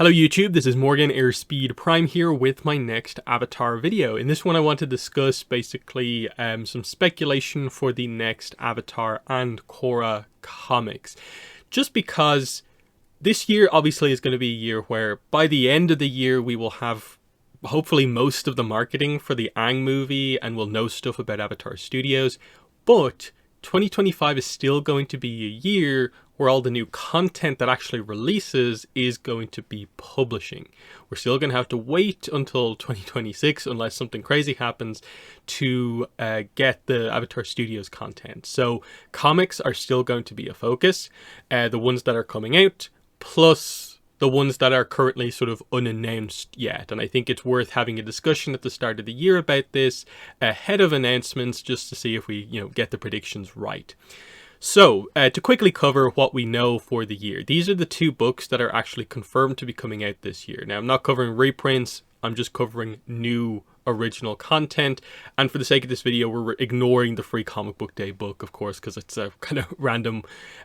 Hello YouTube, this is Morgan Airspeed Prime here with my next Avatar video. In this one I want to discuss basically some speculation for the next Avatar and Kora comics. Just because this year obviously is going to be a year where by the end of the year we will have hopefully most of the marketing for the Aang movie and we'll know stuff about Avatar Studios, but 2025 is still going to be a year where all the new content that actually releases is going to be publishing. We're still going to have to wait until 2026 unless something crazy happens to get the Avatar Studios content. So comics are still going to be a focus, the ones that are coming out, plus the ones that are currently sort of unannounced yet. And I think it's worth having a discussion at the start of the year about this ahead of announcements just to see if we, get the predictions right. So, to quickly cover what we know for the year. These are the two books that are actually confirmed to be coming out this year. Now, I'm not covering reprints, I'm just covering new original content. And for the sake of this video, we're ignoring the Free Comic Book Day book, of course, because it's a kind of random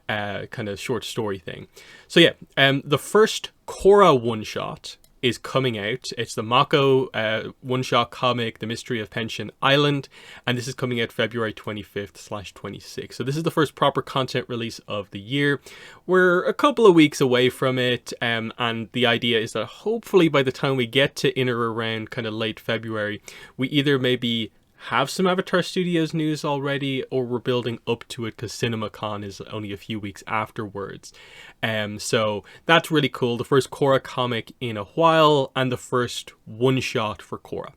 kind of short story thing. So yeah, the first Kora one-shot is coming out. It's the Mako one-shot comic, The Mystery of Pension Island, and this is coming out February 25th/26th. So this is the first proper content release of the year. We're a couple of weeks away from it, and the idea is that hopefully by the time we get to in or around kind of late February, we either maybe have some Avatar Studios news already, or we're building up to it because CinemaCon is only a few weeks afterwards. So that's really cool. The first Kora comic in a while, and the first one-shot for Kora.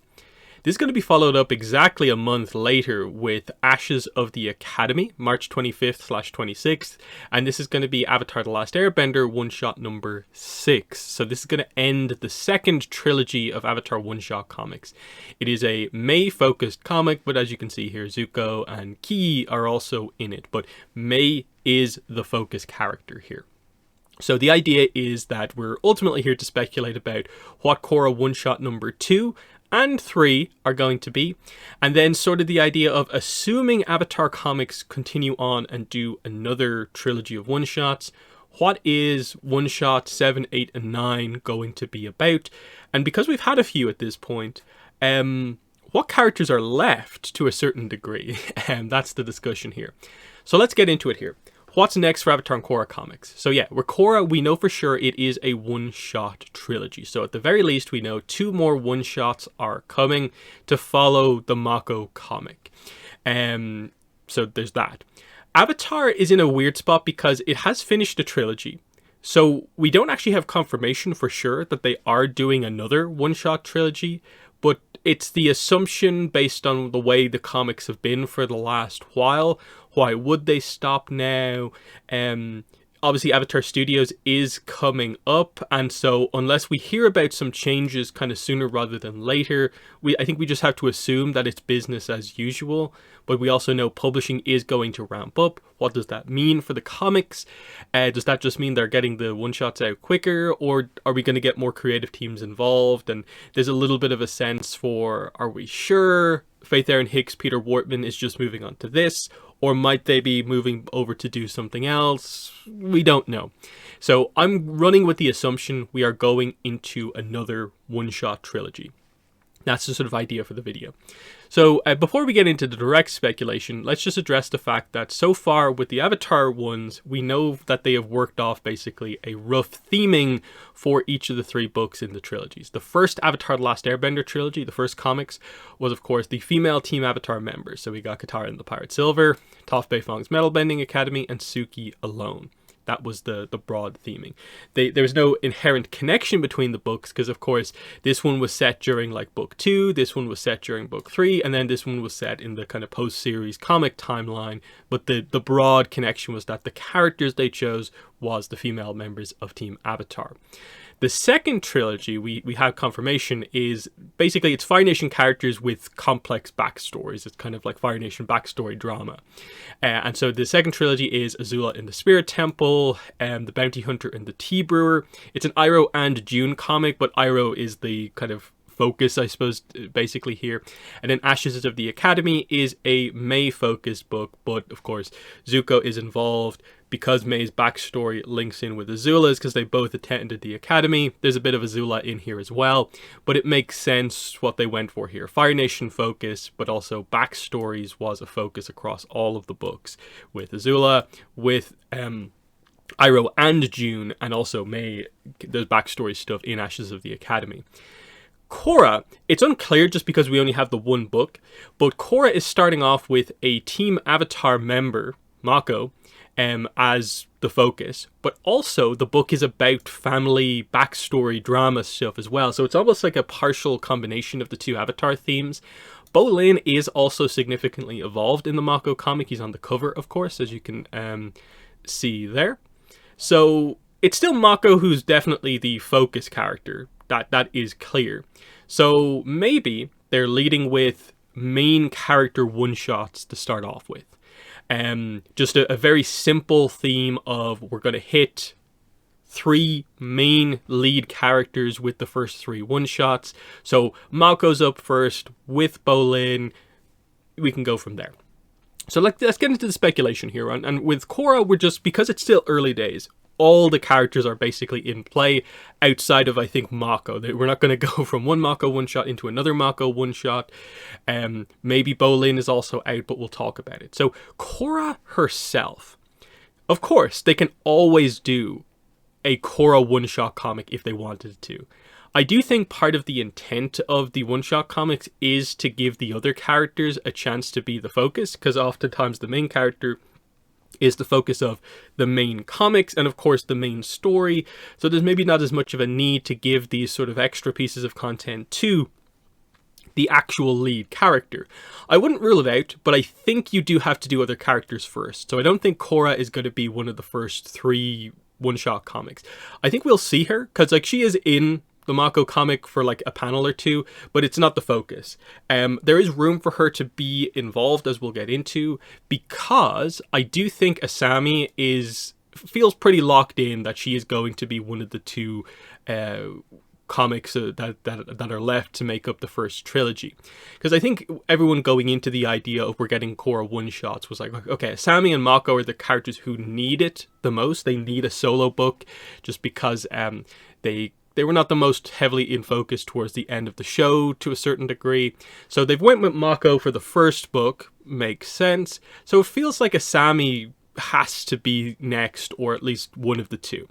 This is going to be followed up exactly a month later with Ashes of the Academy, March 25th/26th, and this is going to be Avatar The Last Airbender one-shot number 6. So this is going to end the second trilogy of Avatar one-shot comics. It is a Mai-focused comic, but as you can see here, Zuko and Ki are also in it, but Mai is the focus character here. So the idea is that we're ultimately here to speculate about what Kora one-shot number 2 and 3 are going to be, and then sort of the idea of assuming Avatar comics continue on and do another trilogy of one-shots, what is one-shot 7, 8, and 9 going to be about? And because we've had a few at this point, what characters are left to a certain degree? And that's the discussion here. So let's get into it here. What's next for Avatar and Kora comics? So yeah, with Kora, we know for sure it is a one-shot trilogy. So at the very least, we know 2 more one-shots are coming to follow the Mako comic. So there's that. Avatar is in a weird spot because it has finished a trilogy. So we don't actually have confirmation for sure that they are doing another one-shot trilogy, but it's the assumption based on the way the comics have been for the last while. Why would they stop now? Obviously Avatar Studios is coming up, and so unless we hear about some changes kind of sooner rather than later, I think we just have to assume that it's business as usual. But we also know publishing is going to ramp up. What does that mean for the comics? Does that just mean they're getting the one-shots out quicker, or are we going to get more creative teams involved? And there's a little bit of a sense for, are we sure Faith Aaron Hicks, Peter Wortman is just moving on to this? Or might they be moving over to do something else? We don't know. So I'm running with the assumption we are going into another one-shot trilogy. That's the sort of idea for the video. So before we get into the direct speculation, let's just address the fact that so far with the Avatar ones, we know that they have worked off basically a rough theming for each of the 3 books in the trilogies. The first Avatar The Last Airbender trilogy, the first comics, was of course the female Team Avatar members. So we got Katara and the Pirate Silver, Toph Beifong's Metal Bending Academy, and Suki alone. That was the broad theming. There was no inherent connection between the books because, of course, this one was set during like book 2, this one was set during book 3, and then this one was set in the kind of post-series comic timeline. But the broad connection was that the characters they chose was the female members of Team Avatar. The second trilogy, we have confirmation, is basically it's Fire Nation characters with complex backstories. It's kind of like Fire Nation backstory drama. And so the second trilogy is Azula in the Spirit Temple, the Bounty Hunter and the Tea Brewer. It's an Iroh and June comic, but Iroh is the kind of focus, I suppose, basically here. And then Ashes of the Academy is a Mai-focused book, but of course, Zuko is involved. because Mei's backstory links in with Azula's because they both attended the academy. There's a bit of Azula in here as well, but it makes sense what they went for here. Fire Nation focus, but also backstories was a focus across all of the books with Azula, with Iroh and June, and also Mei, there's backstory stuff in Ashes of the Academy. Kora, it's unclear just because we only have the one book, but Kora is starting off with a Team Avatar member, Mako, as the focus, but also the book is about family backstory drama stuff as well, so it's almost like a partial combination of the two Avatar themes. Bolan is also significantly evolved in the Mako comic. He's on the cover, of course, as you can see there. So it's still Mako who's definitely the focus character. That is clear. So maybe they're leading with main character one-shots to start off with. Just a very simple theme of we're going to hit 3 main lead characters with the first 3 one-shots. So Mako's up first with Bolan. We can go from there. So let's get into the speculation here. And with Kora, we're just, because it's still early days, all the characters are basically in play outside of, I think, Mako. We're not going to go from one Mako one-shot into another Mako one-shot. Maybe Bolan is also out, but we'll talk about it. So Kora herself, of course, they can always do a Kora one-shot comic if they wanted to. I do think part of the intent of the one-shot comics is to give the other characters a chance to be the focus, because oftentimes the main character is the focus of the main comics and of course the main story, so there's maybe not as much of a need to give these sort of extra pieces of content to the actual lead character. I wouldn't rule it out, but I think you do have to do other characters first. So I don't think Kora is going to be one of the first 3 one-shot comics. I think we'll see her, because like she is in the Mako comic for like a panel or 2, but it's not the focus. There is room for her to be involved, as we'll get into, because I do think Asami feels pretty locked in that she is going to be one of the 2 comics that are left to make up the first trilogy. Because I think everyone going into the idea of we're getting Kora one-shots was like, okay, Asami and Mako are the characters who need it the most. They need a solo book just because they were not the most heavily in focus towards the end of the show to a certain degree. So they've went with Mako for the first book. Makes sense. So it feels like Asami has to be next, or at least one of the 2.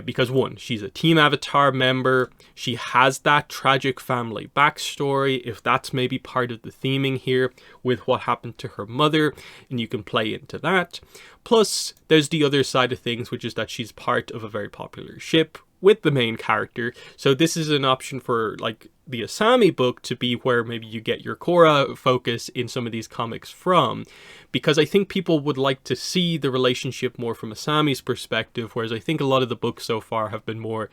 Because 1, she's a Team Avatar member. She has that tragic family backstory, if that's maybe part of the theming here with what happened to her mother, and you can play into that. Plus, there's the other side of things, which is that she's part of a very popular ship with the main character. So this is an option for like the Asami book to be where maybe you get your Kora focus in some of these comics from, because I think people would like to see the relationship more from Asami's perspective, whereas I think a lot of the books so far have been more,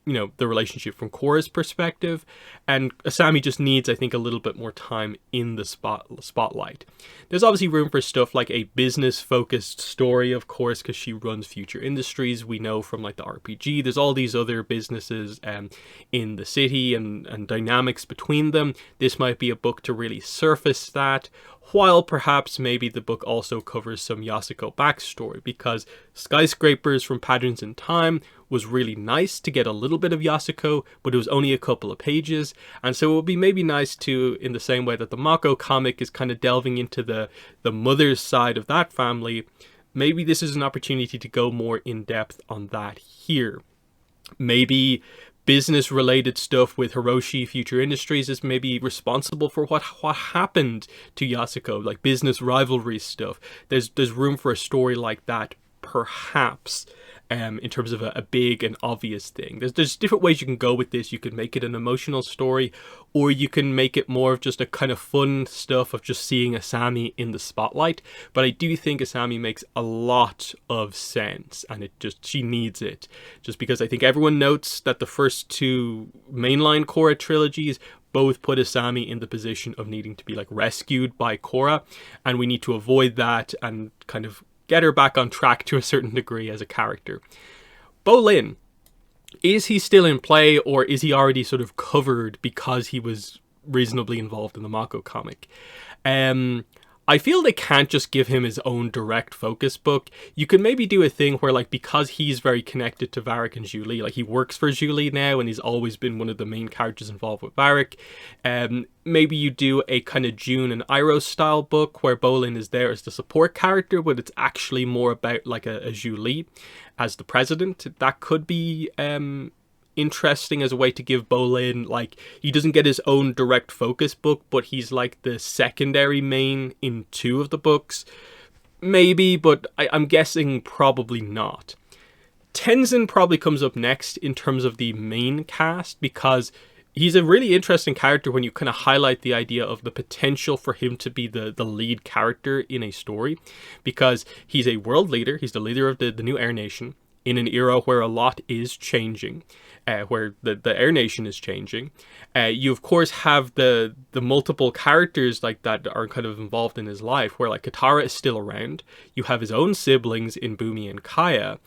you know, the relationship from Kora's perspective, and Asami just needs, I think, a little bit more time in the spotlight. There's obviously room for stuff like a business-focused story, of course, because she runs Future Industries. We know from like the RPG, there's all these other businesses in the city and dynamics between them. This might be a book to really surface that, while perhaps maybe the book also covers some Yasuko backstory, because Skyscrapers from Patterns in Time was really nice to get a little bit of Yasuko, but it was only a couple of pages, and so it would be maybe nice to, in the same way that the Mako comic is kind of delving into the mother's side of that family, maybe this is an opportunity to go more in depth on that here. Maybe business related stuff with Hiroshi Future Industries is maybe responsible for what happened to Yasuko, like business rivalry stuff. There's room for a story like that, perhaps, in terms of a big and obvious thing. There's different ways you can go with this. You can make it an emotional story, or you can make it more of just a kind of fun stuff of just seeing Asami in the spotlight. But I do think Asami makes a lot of sense, and she needs it. Just because I think everyone notes that the first 2 mainline Kora trilogies both put Asami in the position of needing to be like rescued by Kora, and we need to avoid that and kind of get her back on track to a certain degree as a character. Bolan, is he still in play, or is he already sort of covered because he was reasonably involved in the Mako comic? I feel they can't just give him his own direct focus book. You could maybe do a thing where, like, because he's very connected to Varric and Zhu Li, like, he works for Zhu Li now and he's always been one of the main characters involved with Varric. Maybe you do a kind of June and Iroh style book where Bolan is there as the support character, but it's actually more about, like, a Zhu Li as the president. That could be interesting as a way to give Bolan, like, he doesn't get his own direct focus book, but he's like the secondary main in 2 of the books. Maybe, but I'm guessing probably not. Tenzin probably comes up next in terms of the main cast, because he's a really interesting character when you kind of highlight the idea of the potential for him to be the lead character in a story, because he's a world leader, he's the leader of the new Air Nation, in an era where a lot is changing, where the Air Nation is changing. You of course have the multiple characters like that are kind of involved in his life, where like Katara is still around. You have his own siblings in Bumi and Kaya.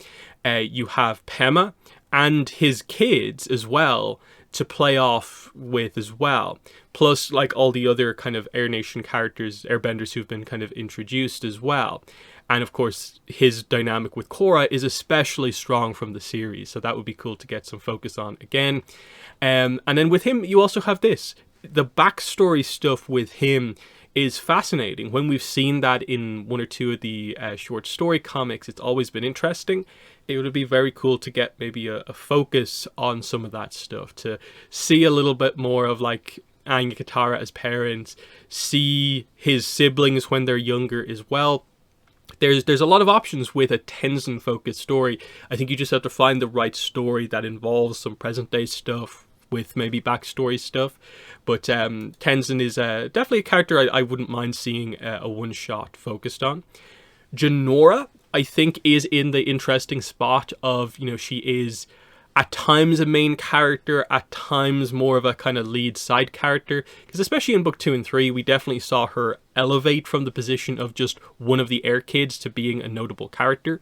You have Pema and his kids as well to play off with as well. Plus like all the other kind of Air Nation characters, airbenders who've been kind of introduced as well. And of course, his dynamic with Kora is especially strong from the series. So that would be cool to get some focus on again. And then with him, you also have this. The backstory stuff with him is fascinating. When we've seen that in 1 or 2 of the short story comics, it's always been interesting. It would be very cool to get maybe a focus on some of that stuff. To see a little bit more of like Aang and Katara as parents. See his siblings when they're younger as well. There's a lot of options with a Tenzin focused story. I think you just have to find the right story that involves some present day stuff with maybe backstory stuff. But Tenzin is definitely a character I wouldn't mind seeing a one shot focused on. Jinora, I think, is in the interesting spot of, you know, she is at times a main character, at times more of a kind of lead side character, because especially in book 2 and 3 we definitely saw her elevate from the position of just one of the Air Kids to being a notable character.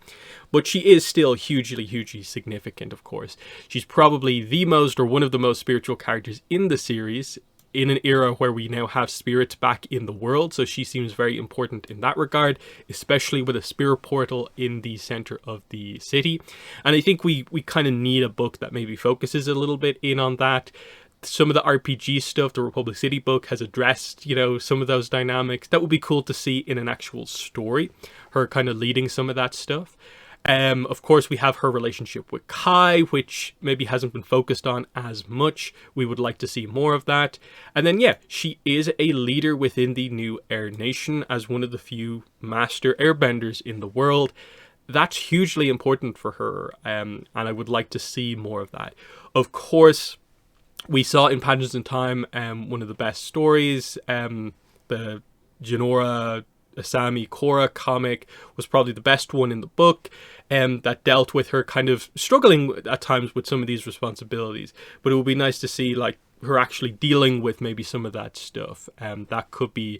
But she is still hugely significant, of course. She's probably the most, or one of the most spiritual characters in the series, in an era where we now have spirits back in the world, so she seems very important in that regard, especially with a spirit portal in the center of the city. And I think we kind of need a book that maybe focuses a little bit in on that. Some of the RPG stuff, the Republic City book, has addressed, you know, some of those dynamics. That would be cool to see in an actual story, her kind of leading some of that stuff. Of course, we have her relationship with Kai, which maybe hasn't been focused on as much. We would like to see more of that. And then, yeah, she is a leader within the new Air Nation as one of the few master airbenders in the world. That's hugely important for her, and I would like to see more of that. Of course, we saw in Pageants in Time one of the best stories, the Jinora Asami Kora comic was probably the best one in the book, that dealt with her kind of struggling at times with some of these responsibilities. But it would be nice to see like her actually dealing with maybe some of that stuff. That could be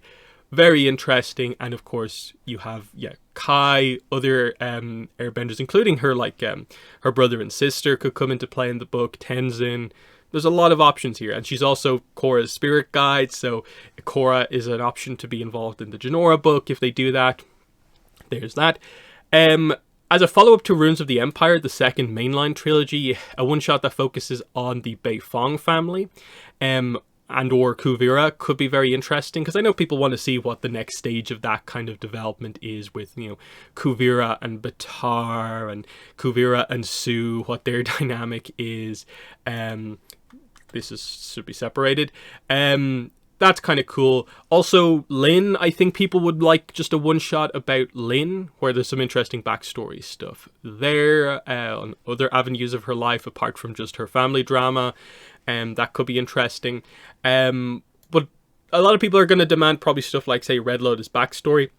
very interesting. And of course you have Kai, other airbenders, including her like her brother and sister could come into play in the book, Tenzin. There's a lot of options here, and she's also Korra's spirit guide, so Kora is an option to be involved in the Jinora book if they do that. There's that. As a follow-up to Runes of the Empire, the second mainline trilogy, a one-shot that focuses on the Beifong family, and or Kuvira could be very interesting, because I know people want to see what the next stage of that kind of development is with, you know, Kuvira and Batar and Kuvira and Su, what their dynamic is. Should be separated. That's kind of cool. Also, Lin, I think people would like just a one-shot about Lin, where there's some interesting backstory stuff there, on other avenues of her life apart from just her family drama, and that could be interesting. But a lot of people are going to demand probably stuff like, say, Red Lotus backstory,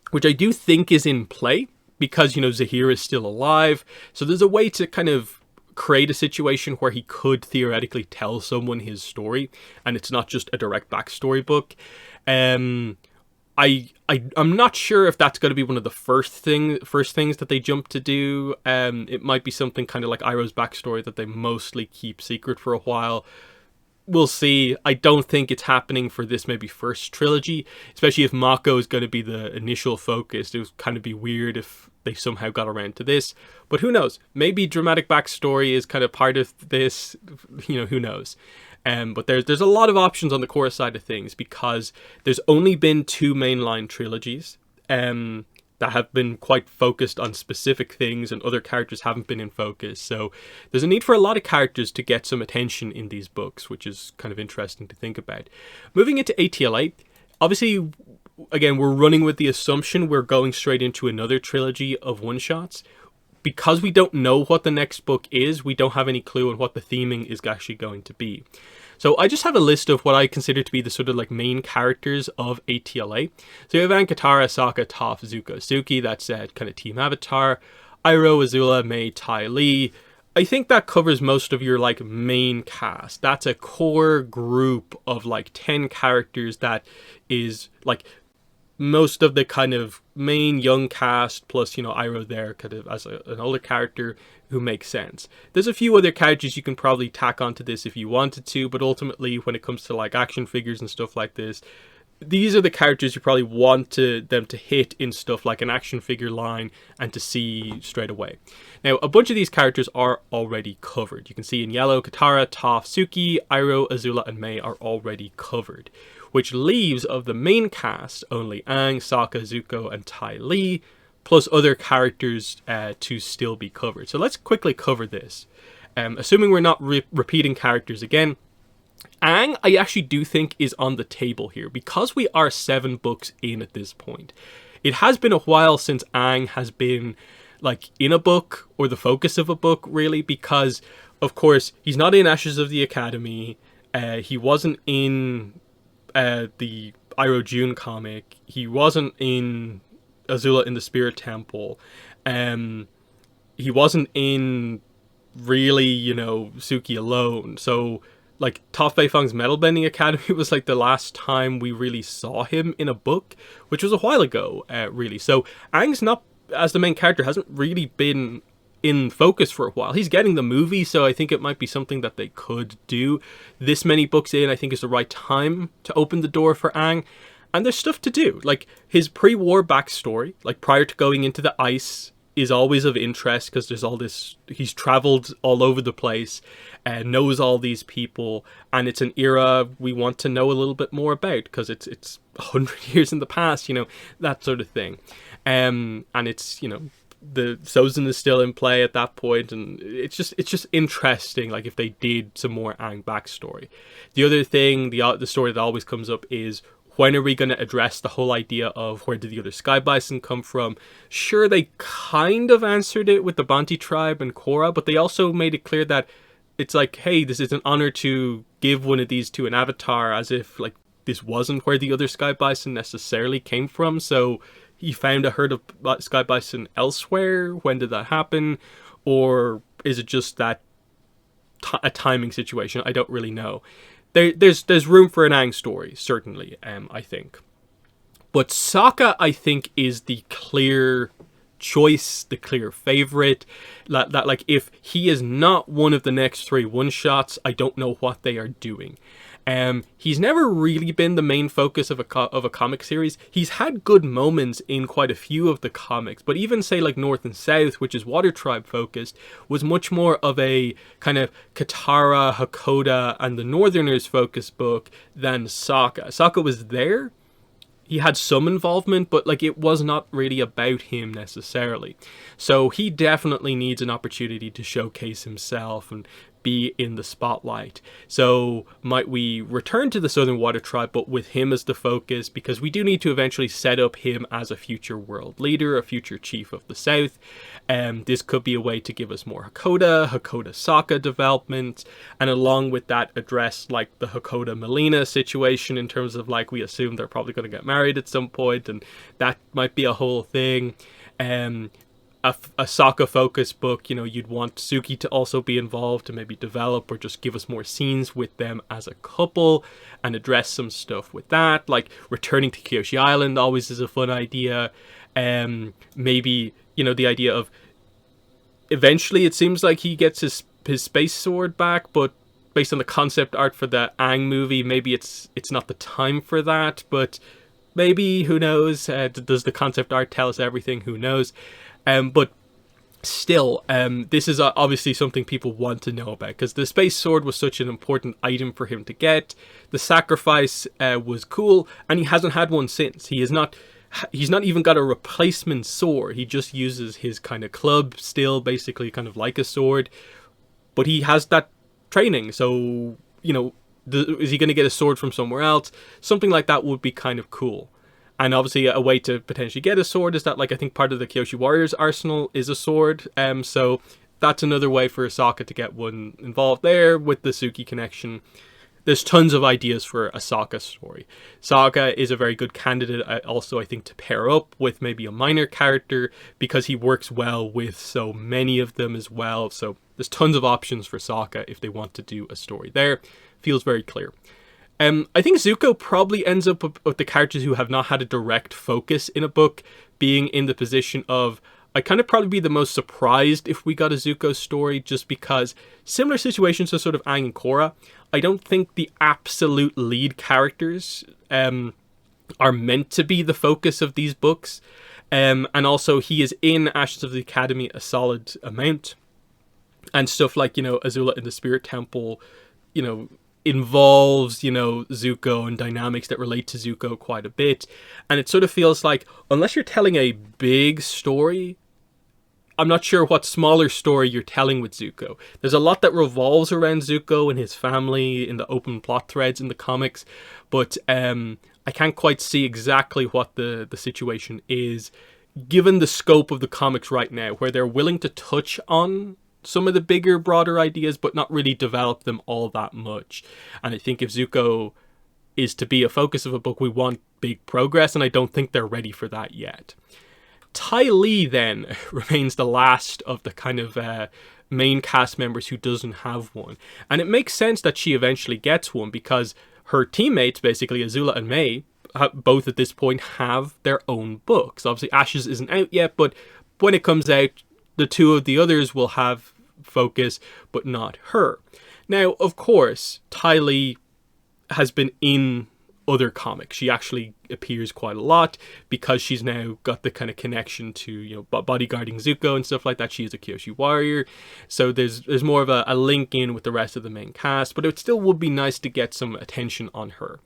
which I do think is in play, because, you know, Zahir is still alive, so there's a way to kind of create a situation where he could theoretically tell someone his story, and it's not just a direct backstory book. I'm not sure if that's going to be one of the first things that they jump to do. It might be something kind of like Iroh's backstory that they mostly keep secret for a while. we'll see. I don't think it's happening for this maybe first trilogy, especially if Mako is going to be the initial focus. It would kind of be weird if they somehow got around to this. But who knows? Maybe dramatic backstory is kind of part of this. Who knows? But there's a lot of options on the Kora side of things, because there's only been 2 mainline trilogies that have been quite focused on specific things, and other characters haven't been in focus. So there's a need for a lot of characters to get some attention in these books, which is kind of interesting to think about. Moving into ATL8, obviously, again, we're running with the assumption we're going straight into another trilogy of one-shots. Because we don't know what the next book is, we don't have any clue on what the theming is actually going to be. So I just have a list of what I consider to be the sort of like main characters of ATLA. So you have Aang, Katara, Sokka, Toph, Zuko, Suki. That's kind of Team Avatar. Iroh, Azula, Mei, Ty Lee. I think that covers most of your like main cast. That's a core group of like 10 characters that is like most of the kind of main young cast, plus, Iroh there kind of as an older character who makes sense. There's a few other characters you can probably tack onto this if you wanted to, but ultimately when it comes to like action figures and stuff like this, these are the characters you probably want them to hit in stuff like an action figure line and to see straight away. Now, a bunch of these characters are already covered. You can see in yellow, Katara, Toph, Suki, Iroh, Azula, and Mei are already covered, which leaves of the main cast only Aang, Sokka, Zuko, and Ty Lee, plus other characters to still be covered. So let's quickly cover this. Assuming we're not repeating characters again, Aang, I actually do think is on the table here, because we are 7 books in at this point. It has been a while since Aang has been like in a book or the focus of a book, really, because of course he's not in Ashes of the Academy. He wasn't in the Iroh June comic. He wasn't in Azula in the Spirit Temple. He wasn't in really, Suki alone. So like Toph Beifong's Metal Bending Academy was like the last time we really saw him in a book, which was a while ago, really. So Aang's not, as the main character, hasn't really been in focus for a while. He's getting the movie, so I think it might be something that they could do. This many books in, I think, is the right time to open the door for Aang. And there's stuff to do. Like, his pre-war backstory, like prior to going into the ice, is always of interest, because there's all this, he's traveled all over the place and knows all these people, and it's an era we want to know a little bit more about, because it's 100 years in the past, that sort of thing. And it's, the Sozin is still in play at that point, and it's just interesting, like, if they did some more Aang backstory. The other thing, the story that always comes up is, when are we going to address the whole idea of where did the other Sky Bison come from? Sure, they kind of answered it with the Banti tribe and Kora, but they also made it clear that it's like, hey, this is an honor to give one of these to an avatar, as if like this wasn't where the other Sky Bison necessarily came from. So he found a herd of Sky Bison elsewhere. When did that happen? Or is it just that a timing situation? I don't really know. There's room for an Aang story, certainly, I think. But Sokka, I think, is the clear choice, the clear favorite. That like, if he is not one of the next 3 one-shots, I don't know what they are doing. He's never really been the main focus of a comic series. He's had good moments in quite a few of the comics, but even say like North and South, which is Water Tribe focused, was much more of a kind of Katara, Hakoda, and the Northerners focused book than Sokka. Sokka was there. He had some involvement, but like it was not really about him necessarily. So he definitely needs an opportunity to showcase himself and be in the spotlight. So might we return to the Southern Water Tribe, but with him as the focus, because we do need to eventually set up him as a future world leader, a future chief of the South. This could be a way to give us more Hakoda Sokka development, and along with that address like the Hakoda Melina situation, in terms of like, we assume they're probably going to get married at some point, and that might be a whole thing. A Sokka focus book, you'd want Suki to also be involved to maybe develop or just give us more scenes with them as a couple and address some stuff with that. Like returning to Kyoshi Island always is a fun idea. Maybe, the idea of eventually it seems like he gets his space sword back, but based on the concept art for the Aang movie, maybe it's not the time for that, but maybe, who knows? Does the concept art tell us everything? Who knows? But still, this is obviously something people want to know about, because the space sword was such an important item for him to get. The sacrifice was cool, and he hasn't had one since. He's not even got a replacement sword. He just uses his kind of club still, basically kind of like a sword, but he has that training. So, you know, is he going to get a sword from somewhere else? Something like that would be kind of cool. And obviously a way to potentially get a sword is that, like, I think part of the Kyoshi Warriors arsenal is a sword. So that's another way for Sokka to get one involved there with the Suki connection. There's tons of ideas for a Sokka story. Sokka is a very good candidate also, I think, to pair up with maybe a minor character, because he works well with so many of them as well. So there's tons of options for Sokka if they want to do a story there. Feels very clear. I think Zuko probably ends up with the characters who have not had a direct focus in a book being in the position of, I'd kind of probably be the most surprised if we got a Zuko story, just because similar situations to sort of Aang and Kora, I don't think the absolute lead characters are meant to be the focus of these books. And also he is in Ashes of the Academy a solid amount. And stuff like, you know, Azula in the Spirit Temple, you know, involves, you know, Zuko and dynamics that relate to Zuko quite a bit. And it sort of feels like, unless you're telling a big story, I'm not sure what smaller story you're telling with Zuko. There's a lot that revolves around Zuko and his family in the open plot threads in the comics, but I can't quite see exactly what the situation is, given the scope of the comics right now, where they're willing to touch on some of the bigger, broader ideas, but not really develop them all that much. And I think if Zuko is to be a focus of a book, we want big progress, and I don't think they're ready for that yet. Ty Lee then remains the last of the kind of main cast members who doesn't have one. And it makes sense that she eventually gets one, because her teammates, basically Azula and May, both at this point have their own books. Obviously Ashes isn't out yet, but when it comes out, the two of the others will have focus, but not her. Now, of course, Ty Lee has been in other comics. She actually appears quite a lot because she's now got the kind of connection to, you know, bodyguarding Zuko and stuff like that. She is a Kyoshi warrior, so there's more of a link in with the rest of the main cast. But it still would be nice to get some attention on her.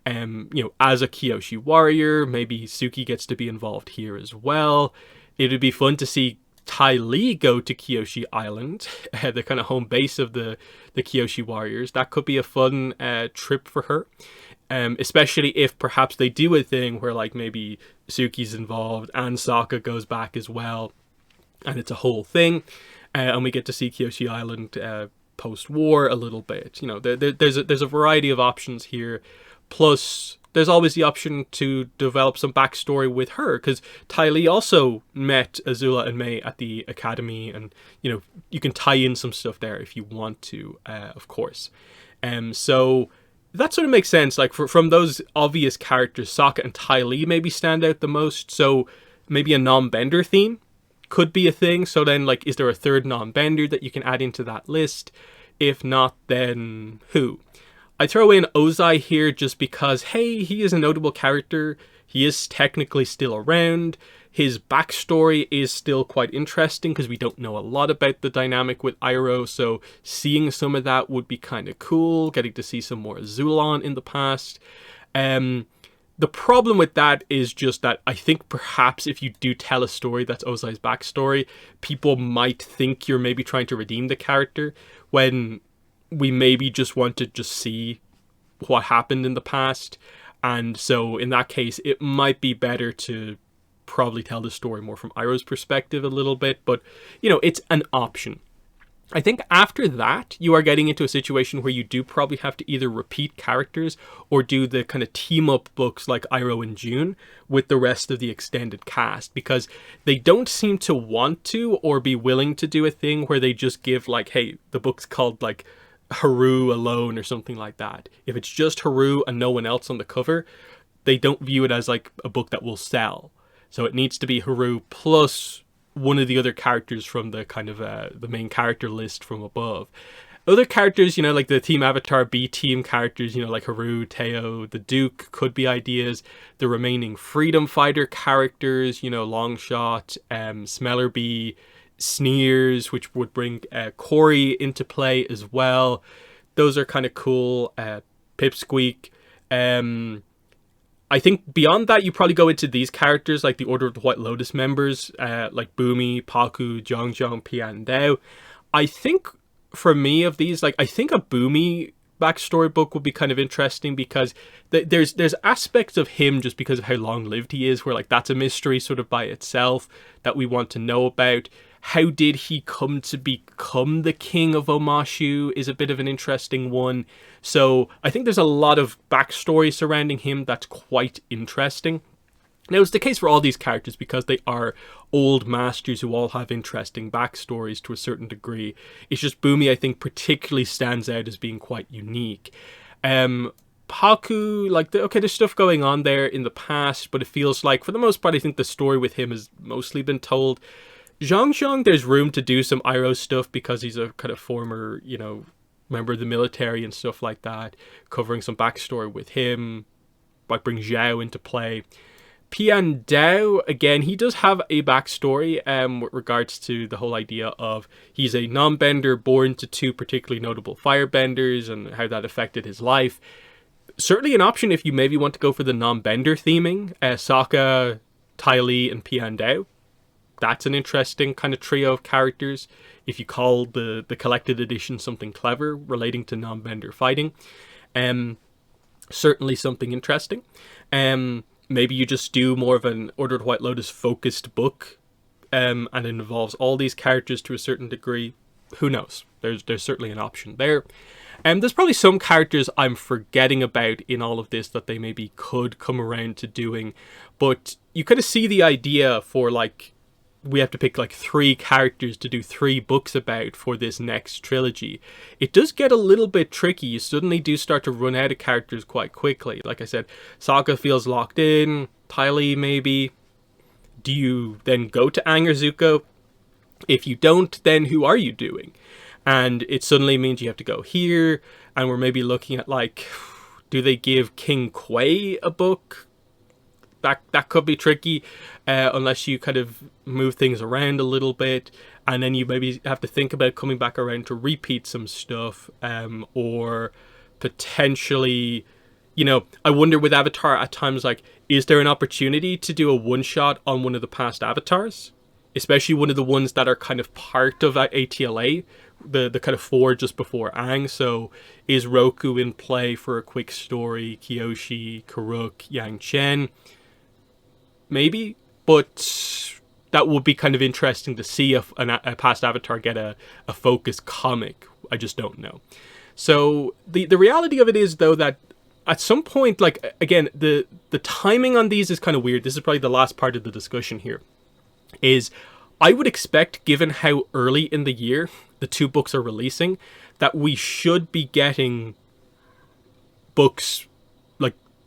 You know, as a Kyoshi warrior, maybe Suki gets to be involved here as well. It would be fun to see Ty Lee go to Kyoshi Island, the kind of home base of the Kyoshi warriors. That could be a fun trip for her. Especially if perhaps they do a thing where, like, maybe Suki's involved and Sokka goes back as well, and it's a whole thing, and we get to see Kyoshi Island post-war a little bit. You know, there's a variety of options here. Plus, there's always the option to develop some backstory with her, because Ty Lee also met Azula and May at the academy, and, you know, you can tie in some stuff there if you want to, of course. So that sort of makes sense. Like, from those obvious characters, Sokka and Ty Lee maybe stand out the most. So maybe a non-bender theme could be a thing. So then, like, is there a third non-bender that you can add into that list? If not, then who? I throw in Ozai here just because, hey, he is a notable character. He is technically still around. His backstory is still quite interesting because we don't know a lot about the dynamic with Iroh, so seeing some of that would be kind of cool, getting to see some more Zulon in the past. The problem with that is just that I think perhaps if you do tell a story that's Ozai's backstory, people might think you're maybe trying to redeem the character, when we maybe just want to just see what happened in the past. And so in that case, it might be better to probably tell the story more from Iroh's perspective a little bit, but, you know, it's an option. I think after that, you are getting into a situation where you do probably have to either repeat characters or do the kind of team-up books like Iroh and June with the rest of the extended cast, because they don't seem to want to or be willing to do a thing where they just give, like, hey, the book's called, like, Haru alone or something like that. If it's just Haru and no one else on the cover, they don't view it as, like, a book that will sell. So it needs to be Haru plus one of the other characters from the kind of the main character list from above. Other characters, like the Team Avatar B team characters, like Haru, Teo, the Duke could be ideas. The remaining Freedom Fighter characters, Longshot, Smellerbee, Sneers, which would bring Corey into play as well. Those are kind of cool. Pipsqueak. I think beyond that, you probably go into these characters, like the Order of the White Lotus members, like Boomy, Paku, Zhang, Pian Dao. I think for me of these, I think a Boomy backstory book would be kind of interesting, because there's aspects of him, just because of how long lived he is, where that's a mystery sort of by itself that we want to know about. How did he come to become the king of Omashu is a bit of an interesting one. So I think there's a lot of backstory surrounding him that's quite interesting. Now, it's the case for all these characters, because they are old masters who all have interesting backstories to a certain degree. It's just Boomy, I think, particularly stands out as being quite unique. Paku, there's stuff going on there in the past, but it feels like, for the most part, I think the story with him has mostly been told. Zhang, there's room to do some Iroh stuff, because he's a kind of former, member of the military and stuff like that, covering some backstory with him, might bring Zhao into play. Pian Dao, again, he does have a backstory with regards to the whole idea of he's a non-bender born to two particularly notable firebenders and how that affected his life. Certainly an option if you maybe want to go for the non-bender theming. Saka, Ty Lee, and Pian Dao. That's an interesting kind of trio of characters, if you call the collected edition something clever relating to non-bender fighting. Certainly something interesting. Maybe you just do more of an Order of White Lotus focused book, and it involves all these characters to a certain degree. Who knows? There's certainly an option there. There's probably some characters I'm forgetting about in all of this that they maybe could come around to doing, but you kind of see the idea for we have to pick 3 characters to do 3 books about for this next trilogy. It does get a little bit tricky. You suddenly do start to run out of characters quite quickly. Like I said, Saka feels locked in. Ty Lee, maybe. Do you then go to Aang or Zuko? If you don't, then who are you doing? And it suddenly means you have to go here, and we're maybe looking at do they give King Kwei a book? That could be tricky, unless you kind of move things around a little bit, and then you maybe have to think about coming back around to repeat some stuff, or potentially, I wonder with Avatar at times, is there an opportunity to do a one-shot on one of the past Avatars? Especially one of the ones that are kind of part of ATLA, the kind of 4 just before Aang. So is Roku in play for a quick story? Kyoshi, Karuk, Yang Chen? Maybe, but that would be kind of interesting to see if a past Avatar get a focused comic. I just don't know. So the reality of it is, though, that at some point, again, the timing on these is kind of weird. This is probably the last part of the discussion here. Is I would expect, given how early in the year the 2 books are releasing, that we should be getting books,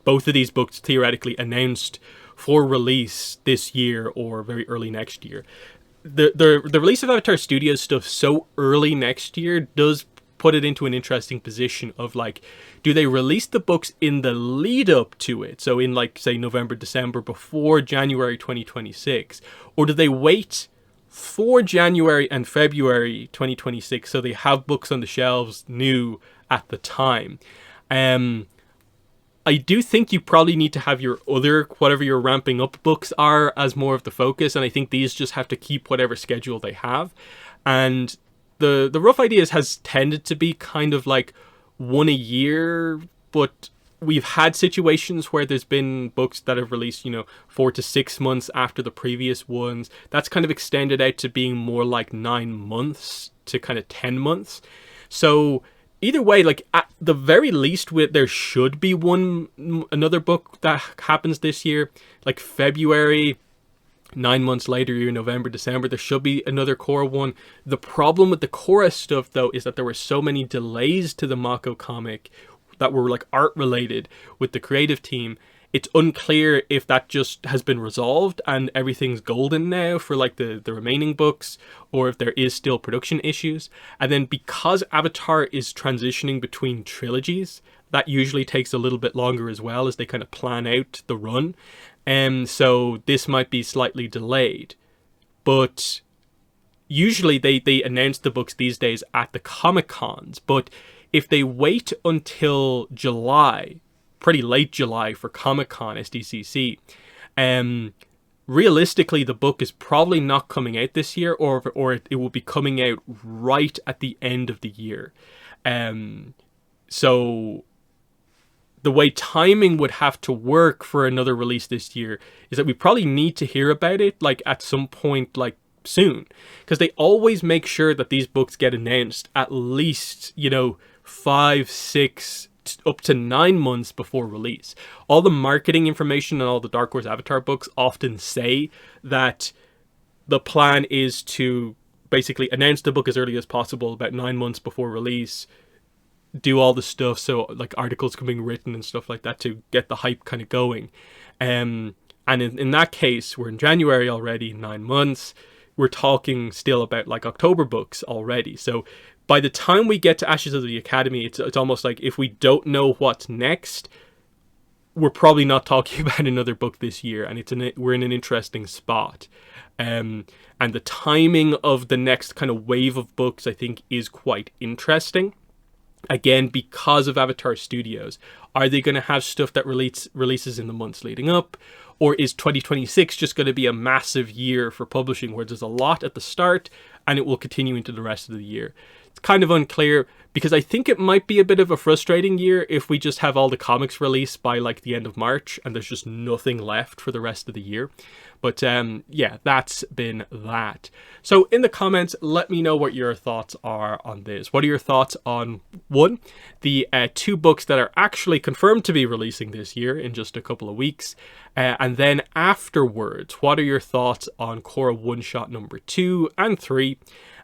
both of these books theoretically announced for release this year or very early next year. The release of Avatar Studios stuff so early next year does put it into an interesting position of do they release the books in the lead up to it, so in say November, December, before January 2026, or do they wait for January and February 2026 so they have books on the shelves new at the time? I do think you probably need to have your other, whatever your ramping up books are, as more of the focus, and I think these just have to keep whatever schedule they have. And the rough ideas has tended to be kind of 1 a year, but we've had situations where there's been books that have released, 4 to 6 months after the previous ones. That's kind of extended out to being more 9 months to kind of 10 months. So either way, at the very least, there should be another book that happens this year, February. 9 months later, you're November, December, there should be another Kora one. The problem with the Kora stuff, though, is that there were so many delays to the Mako comic that were art related with the creative team. It's unclear if that just has been resolved and everything's golden now for like the remaining books, or if there is still production issues. And then because Avatar is transitioning between trilogies, that usually takes a little bit longer as well, as they kind of plan out the run. So this might be slightly delayed. But usually they announce the books these days at the Comic-Cons. But if they wait until July, pretty late July for Comic-Con, SDCC, realistically the book is probably not coming out this year, or it will be coming out right at the end of the year. So the way timing would have to work for another release this year is that we probably need to hear about it like at some point, like soon, because they always make sure that these books get announced at least, 5, 6, up to 9 months before release. All the marketing information and all the Dark Horse Avatar books often say that the plan is to basically announce the book as early as possible, about 9 months before release, do all the stuff, so like articles being written and stuff like that to get the hype kind of going. And in that case, we're in January already, 9 months. We're talking still about like October books already. So by the time we get to Ashes of the Academy, it's almost like if we don't know what's next, we're probably not talking about another book this year, and we're in an interesting spot. And the timing of the next kind of wave of books, I think, is quite interesting. Again, because of Avatar Studios. Are they going to have stuff that releases in the months leading up? Or is 2026 just going to be a massive year for publishing, where there's a lot at the start and it will continue into the rest of the year? It's kind of unclear, because I think it might be a bit of a frustrating year if we just have all the comics released by like the end of March and there's just nothing left for the rest of the year. But yeah, that's been that. So in the comments, let me know what your thoughts are on this. What are your thoughts on, one, the 2 books that are actually confirmed to be releasing this year in just a couple of weeks? And then afterwards, what are your thoughts on Kora one-shot number 2 and 3?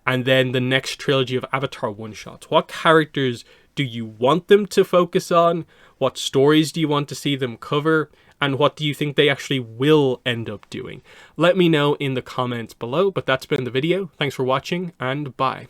And then the next trilogy of Avatar one-shots. What characters do you want them to focus on? What stories do you want to see them cover? And what do you think they actually will end up doing? Let me know in the comments below. But that's been the video. Thanks for watching, and bye.